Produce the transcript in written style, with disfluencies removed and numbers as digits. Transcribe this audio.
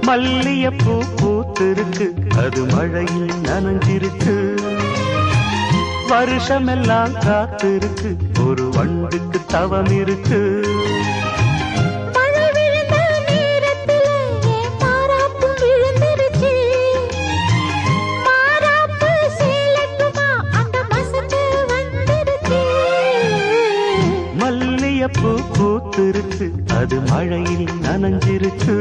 மல்லியப்பூ பூத்திருக்கு, அது மழையில் நனைஞ்சிருக்கு. வருஷமெல்லாம் காத்திருக்கு, ஒரு வண்டுக்கு தவம் இருக்கு. மல்லியப்பூ பூத்திருக்கு, அது மழையில் நனைஞ்சிருக்கு.